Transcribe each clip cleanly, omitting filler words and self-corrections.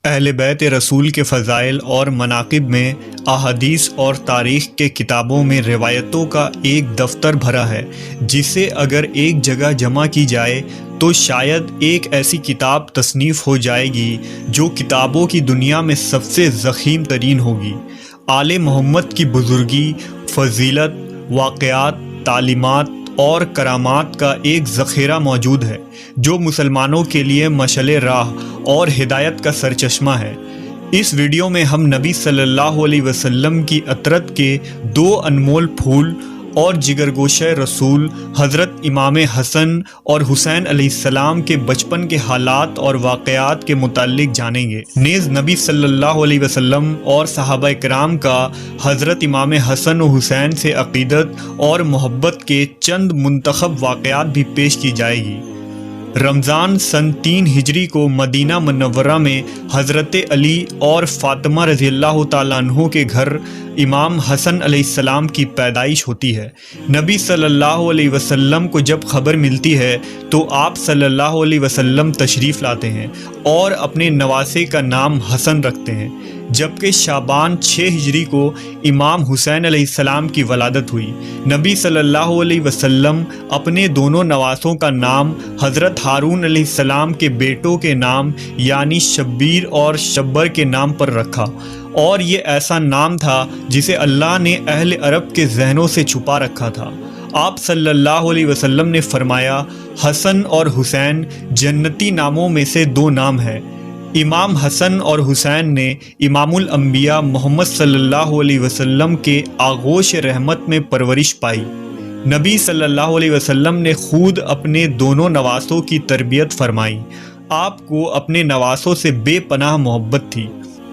اہل بیت رسول کے فضائل اور مناقب میں احادیث اور تاریخ کے کتابوں میں روایتوں کا ایک دفتر بھرا ہے جسے اگر ایک جگہ جمع کی جائے تو شاید ایک ایسی کتاب تصنیف ہو جائے گی جو کتابوں کی دنیا میں سب سے ضخیم ترین ہوگی۔ آل محمد کی بزرگی، فضیلت، واقعات، تعلیمات اور کرامات کا ایک ذخیرہ موجود ہے جو مسلمانوں کے لیے مشعل راہ اور ہدایت کا سرچشمہ ہے۔ اس ویڈیو میں ہم نبی صلی اللہ علیہ وسلم کی عطرت کے دو انمول پھول اور جگرگوشہ رسول حضرت امام حسن اور حسین علیہ السلام کے بچپن کے حالات اور واقعات کے متعلق جانیں گے۔ نیز نبی صلی اللہ علیہ وسلم اور صحابہ کرام کا حضرت امام حسن و حسین سے عقیدت اور محبت کے چند منتخب واقعات بھی پیش کی جائے گی۔ رمضان سن 3 ہجری کو مدینہ منورہ میں حضرت علی اور فاطمہ رضی اللہ تعالیٰ عنہ کے گھر امام حسن علیہ السلام کی پیدائش ہوتی ہے۔ نبی صلی اللہ علیہ وسلم کو جب خبر ملتی ہے تو آپ صلی اللہ علیہ وسلم تشریف لاتے ہیں اور اپنے نواسے کا نام حسن رکھتے ہیں، جبکہ شعبان 6 ہجری کو امام حسین علیہ السلام کی ولادت ہوئی۔ نبی صلی اللہ علیہ وسلم اپنے دونوں نواسوں کا نام حضرت ہارون علیہ السلام کے بیٹوں کے نام یعنی شبیر اور شبر کے نام پر رکھا، اور یہ ایسا نام تھا جسے اللہ نے اہل عرب کے ذہنوں سے چھپا رکھا تھا۔ آپ صلی اللہ علیہ وسلم نے فرمایا، حسن اور حسین جنتی ناموں میں سے 2 نام ہیں۔ امام حسن اور حسین نے امام الانبیاء محمد صلی اللہ علیہ وسلم کے آغوش رحمت میں پرورش پائی۔ نبی صلی اللہ علیہ وسلم نے خود اپنے دونوں نواسوں کی تربیت فرمائی۔ آپ کو اپنے نواسوں سے بے پناہ محبت تھی۔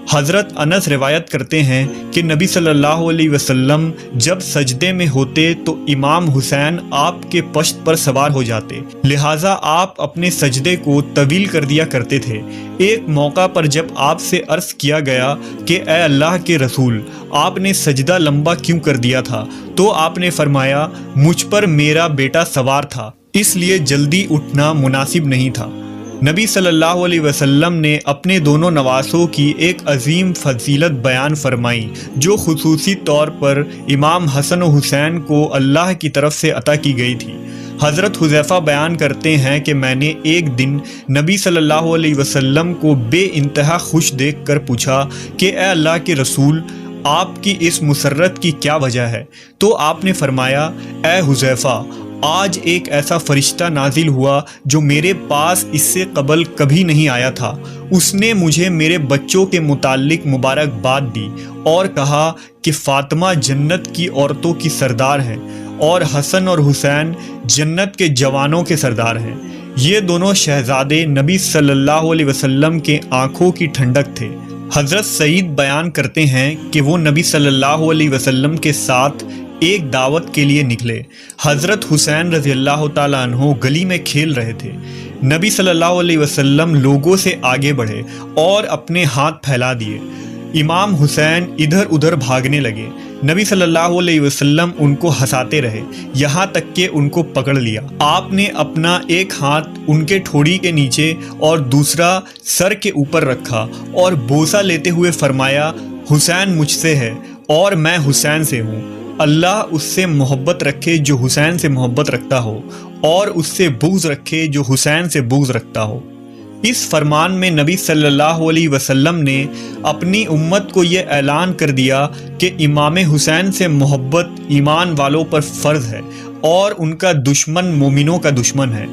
حضرت انس روایت کرتے ہیں کہ نبی صلی اللہ علیہ وسلم جب سجدے میں ہوتے تو امام حسین آپ کے پشت پر سوار ہو جاتے، لہٰذا آپ اپنے سجدے کو طویل کر دیا کرتے تھے۔ ایک موقع پر جب آپ سے عرض کیا گیا کہ اے اللہ کے رسول، آپ نے سجدہ لمبا کیوں کر دیا تھا؟ تو آپ نے فرمایا، مجھ پر میرا بیٹا سوار تھا، اس لیے جلدی اٹھنا مناسب نہیں تھا۔ نبی صلی اللہ علیہ وسلم نے اپنے دونوں نواسوں کی ایک عظیم فضیلت بیان فرمائی جو خصوصی طور پر امام حسن و حسین کو اللہ کی طرف سے عطا کی گئی تھی۔ حضرت حذیفہ بیان کرتے ہیں کہ میں نے ایک دن نبی صلی اللہ علیہ وسلم کو بے انتہا خوش دیکھ کر پوچھا کہ اے اللہ کے رسول، آپ کی اس مسرت کی کیا وجہ ہے؟ تو آپ نے فرمایا، اے حذیفہ، آج ایک ایسا فرشتہ نازل ہوا جو میرے پاس اس سے قبل کبھی نہیں آیا تھا۔ اس نے مجھے میرے بچوں کے متعلق مبارکباد دی اور کہا کہ فاطمہ جنت کی عورتوں کی سردار ہیں اور حسن اور حسین جنت کے جوانوں کے سردار ہیں۔ یہ دونوں شہزادے نبی صلی اللہ علیہ وسلم کے آنکھوں کی ٹھنڈک تھے۔ حضرت سعید بیان کرتے ہیں کہ وہ نبی صلی اللہ علیہ وسلم کے ساتھ ایک دعوت کے لیے نکلے۔ حضرت حسین رضی اللہ تعالیٰ عنہ گلی میں کھیل رہے تھے۔ نبی صلی اللہ علیہ وسلم لوگوں سے آگے بڑھے اور اپنے ہاتھ پھیلا دیے۔ امام حسین ادھر ادھر بھاگنے لگے۔ نبی صلی اللہ علیہ وسلم ان کو ہنساتے رہے یہاں تک کہ ان کو پکڑ لیا۔ آپ نے اپنا ایک ہاتھ ان کے ٹھوڑی کے نیچے اور دوسرا سر کے اوپر رکھا اور بوسہ لیتے ہوئے فرمایا، حسین مجھ سے ہے اور میں حسین سے ہوں۔ اللہ اس سے محبت رکھے جو حسین سے محبت رکھتا ہو، اور اس سے بغض رکھے جو حسین سے بغض رکھتا ہو۔ اس فرمان میں نبی صلی اللہ علیہ وسلم نے اپنی امت کو یہ اعلان کر دیا کہ امام حسین سے محبت ایمان والوں پر فرض ہے اور ان کا دشمن مومنوں کا دشمن ہے۔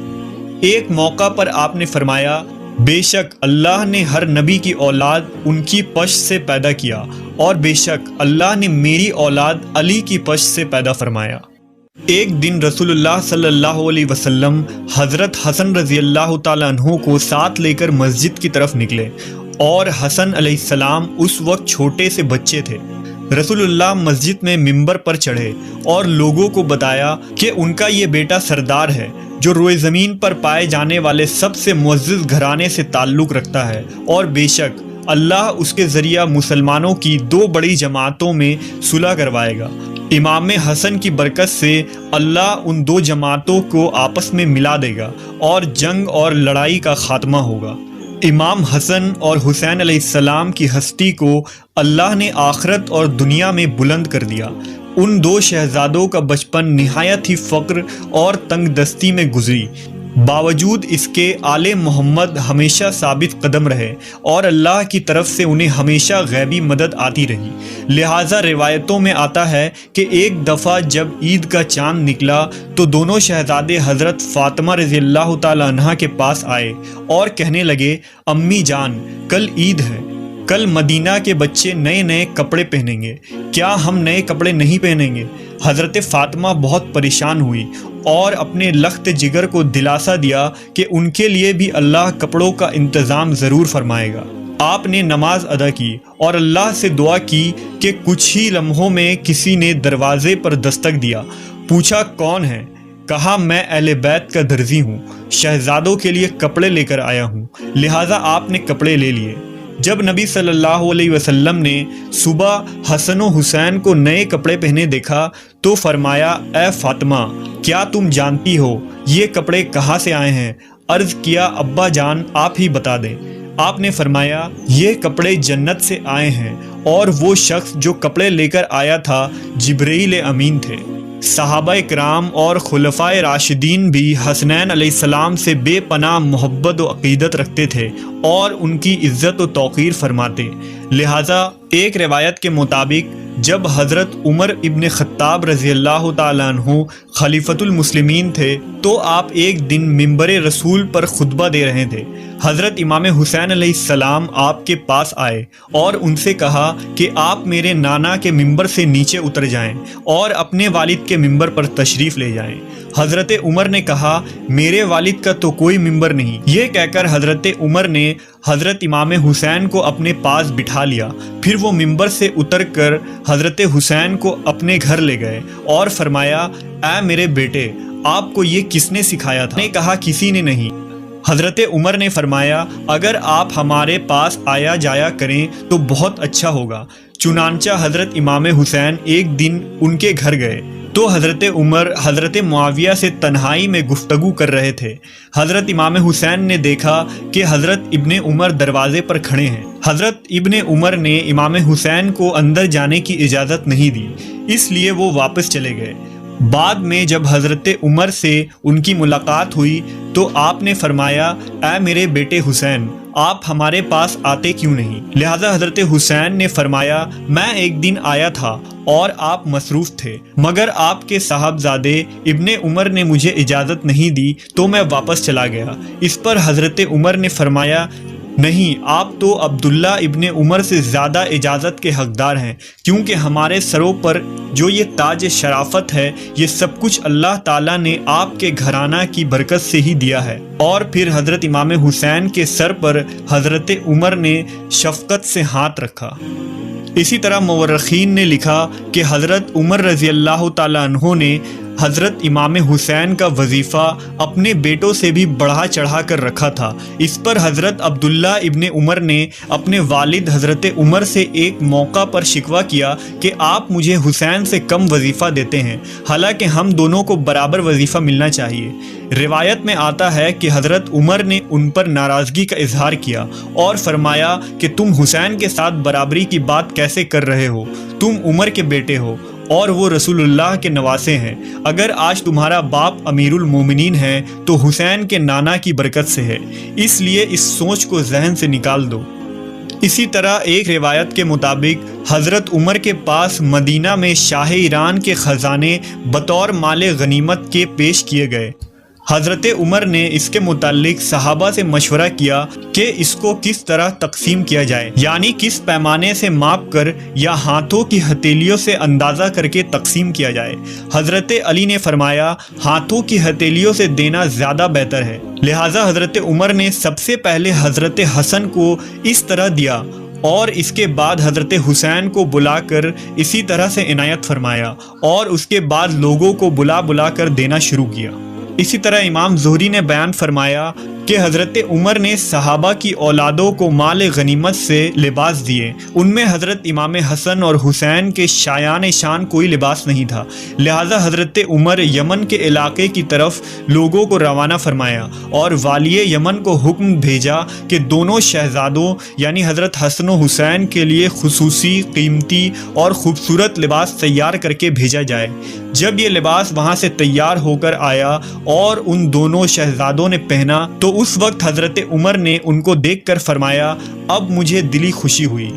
ایک موقع پر آپ نے فرمایا، بے شک اللہ نے ہر نبی کی اولاد ان کی پشت سے پیدا کیا، اور بے شک اللہ نے میری اولاد علی کی پشت سے پیدا فرمایا۔ ایک دن رسول اللہ صلی اللہ علیہ وسلم حضرت حسن رضی اللہ تعالیٰ عنہ کو ساتھ لے کر مسجد کی طرف نکلے، اور حسن علیہ السلام اس وقت چھوٹے سے بچے تھے۔ رسول اللہ مسجد میں ممبر پر چڑھے اور لوگوں کو بتایا کہ ان کا یہ بیٹا سردار ہے جو روئے زمین پر پائے جانے والے سب سے معزز گھرانے سے تعلق رکھتا ہے، اور بے شک اللہ اس کے ذریعہ مسلمانوں کی 2 بڑی جماعتوں میں صلح کروائے گا۔ امام حسن کی برکت سے اللہ ان 2 جماعتوں کو آپس میں ملا دے گا اور جنگ اور لڑائی کا خاتمہ ہوگا۔ امام حسن اور حسین علیہ السلام کی ہستی کو اللہ نے آخرت اور دنیا میں بلند کر دیا۔ ان دو شہزادوں کا بچپن نہایت ہی فقر اور تنگ دستی میں گزری، باوجود اس کے آل محمد ہمیشہ ثابت قدم رہے اور اللہ کی طرف سے انہیں ہمیشہ غیبی مدد آتی رہی۔ لہٰذا روایتوں میں آتا ہے کہ ایک دفعہ جب عید کا چاند نکلا تو دونوں شہزادے حضرت فاطمہ رضی اللہ تعالی عنہا کے پاس آئے اور کہنے لگے، امی جان، کل عید ہے، کل مدینہ کے بچے نئے نئے کپڑے پہنیں گے، کیا ہم نئے کپڑے نہیں پہنیں گے؟ حضرت فاطمہ بہت پریشان ہوئی اور اپنے لخت جگر کو دلاسا دیا کہ ان کے لیے بھی اللہ کپڑوں کا انتظام ضرور فرمائے گا۔ آپ نے نماز ادا کی اور اللہ سے دعا کی کہ کچھ ہی لمحوں میں کسی نے دروازے پر دستک دیا۔ پوچھا کون ہے؟ کہا میں اہل بیت کا درزی ہوں، شہزادوں کے لیے کپڑے لے کر آیا ہوں۔ لہٰذا آپ نے کپڑے لے لیے۔ جب نبی صلی اللہ علیہ وسلم نے صبح حسن و حسین کو نئے کپڑے پہنے دیکھا تو فرمایا، اے فاطمہ، کیا تم جانتی ہو یہ کپڑے کہاں سے آئے ہیں؟ عرض کیا، ابا جان آپ ہی بتا دیں۔ آپ نے فرمایا، یہ کپڑے جنت سے آئے ہیں اور وہ شخص جو کپڑے لے کر آیا تھا جبرائیل امین تھے۔ صحابہ کرام اور خلفائے راشدین بھی حسنین علیہ السلام سے بے پناہ محبت و عقیدت رکھتے تھے اور ان کی عزت و توقیر فرماتے۔ لہٰذا ایک روایت کے مطابق جب حضرت عمر ابن خطاب رضی اللہ تعالیٰ عنہ خلیفۃ المسلمین تھے تو آپ ایک دن ممبر رسول پر خطبہ دے رہے تھے۔ حضرت امام حسین علیہ السلام آپ کے پاس آئے اور ان سے کہا کہ آپ میرے نانا کے ممبر سے نیچے اتر جائیں اور اپنے والد کے ممبر پر تشریف لے جائیں۔ حضرت عمر نے کہا، میرے والد کا تو کوئی ممبر نہیں۔ یہ کہہ کر حضرت عمر نے حضرت امام حسین کو اپنے پاس بٹھا لیا، پھر وہ ممبر سے اتر کر حضرت حسین کو اپنے گھر لے گئے اور فرمایا، اے میرے بیٹے، آپ کو یہ کس نے سکھایا تھا؟ نے کہا، کسی نے نہیں۔ حضرت عمر نے فرمایا، اگر آپ ہمارے پاس آیا جایا کریں تو بہت اچھا ہوگا۔ چنانچہ حضرت امام حسین ایک دن ان کے گھر گئے تو حضرت عمر حضرت معاویہ سے تنہائی میں گفتگو کر رہے تھے۔ حضرت امام حسین نے دیکھا کہ حضرت ابن عمر دروازے پر کھڑے ہیں۔ حضرت ابن عمر نے امام حسین کو اندر جانے کی اجازت نہیں دی، اس لیے وہ واپس چلے گئے۔ بعد میں جب حضرت عمر سے ان کی ملاقات ہوئی تو آپ نے فرمایا، اے میرے بیٹے حسین، آپ ہمارے پاس آتے کیوں نہیں؟ لہذا حضرت حسین نے فرمایا، میں ایک دن آیا تھا اور آپ مصروف تھے، مگر آپ کے صاحبزادے ابن عمر نے مجھے اجازت نہیں دی تو میں واپس چلا گیا۔ اس پر حضرت عمر نے فرمایا، نہیں، آپ تو عبداللہ ابن عمر سے زیادہ اجازت کے حقدار ہیں، کیونکہ ہمارے سروں پر جو یہ تاج شرافت ہے یہ سب کچھ اللہ تعالیٰ نے آپ کے گھرانہ کی برکت سے ہی دیا ہے۔ اور پھر حضرت امام حسین کے سر پر حضرت عمر نے شفقت سے ہاتھ رکھا۔ اسی طرح مورخین نے لکھا کہ حضرت عمر رضی اللہ تعالیٰ عنہ نے حضرت امام حسین کا وظیفہ اپنے بیٹوں سے بھی بڑھا چڑھا کر رکھا تھا۔ اس پر حضرت عبداللہ ابن عمر نے اپنے والد حضرت عمر سے ایک موقع پر شکوہ کیا کہ آپ مجھے حسین سے کم وظیفہ دیتے ہیں، حالانکہ ہم دونوں کو برابر وظیفہ ملنا چاہیے۔ روایت میں آتا ہے کہ حضرت عمر نے ان پر ناراضگی کا اظہار کیا اور فرمایا کہ تم حسین کے ساتھ برابری کی بات کیسے کر رہے ہو؟ تم عمر کے بیٹے ہو اور وہ رسول اللہ کے نواسے ہیں۔ اگر آج تمہارا باپ امیر المومنین ہے تو حسین کے نانا کی برکت سے ہے، اس لیے اس سوچ کو ذہن سے نکال دو۔ اسی طرح ایک روایت کے مطابق حضرت عمر کے پاس مدینہ میں شاہ ایران کے خزانے بطور مال غنیمت کے پیش کیے گئے۔ حضرت عمر نے اس کے متعلق صحابہ سے مشورہ کیا کہ اس کو کس طرح تقسیم کیا جائے، یعنی کس پیمانے سے ماپ کر یا ہاتھوں کی ہتھیلیوں سے اندازہ کر کے تقسیم کیا جائے۔ حضرت علی نے فرمایا، ہاتھوں کی ہتھیلیوں سے دینا زیادہ بہتر ہے۔ لہٰذا حضرت عمر نے سب سے پہلے حضرت حسن کو اس طرح دیا اور اس کے بعد حضرت حسین کو بلا کر اسی طرح سے عنایت فرمایا اور اس کے بعد لوگوں کو بلا بلا کر دینا شروع کیا۔ اسی طرح امام زہری نے بیان فرمایا کہ حضرت عمر نے صحابہ کی اولادوں کو مال غنیمت سے لباس دیے۔ ان میں حضرت امام حسن اور حسین کے شایان شان کوئی لباس نہیں تھا، لہٰذا حضرت عمر یمن کے علاقے کی طرف لوگوں کو روانہ فرمایا اور والی یمن کو حکم بھیجا کہ دونوں شہزادوں یعنی حضرت حسن و حسین کے لیے خصوصی، قیمتی اور خوبصورت لباس تیار کر کے بھیجا جائے۔ جب یہ لباس وہاں سے تیار ہو کر آیا اور ان دونوں شہزادوں نے پہنا تو اس وقت حضرت عمر نے ان کو دیکھ کر فرمایا، اب مجھے دلی خوشی ہوئی۔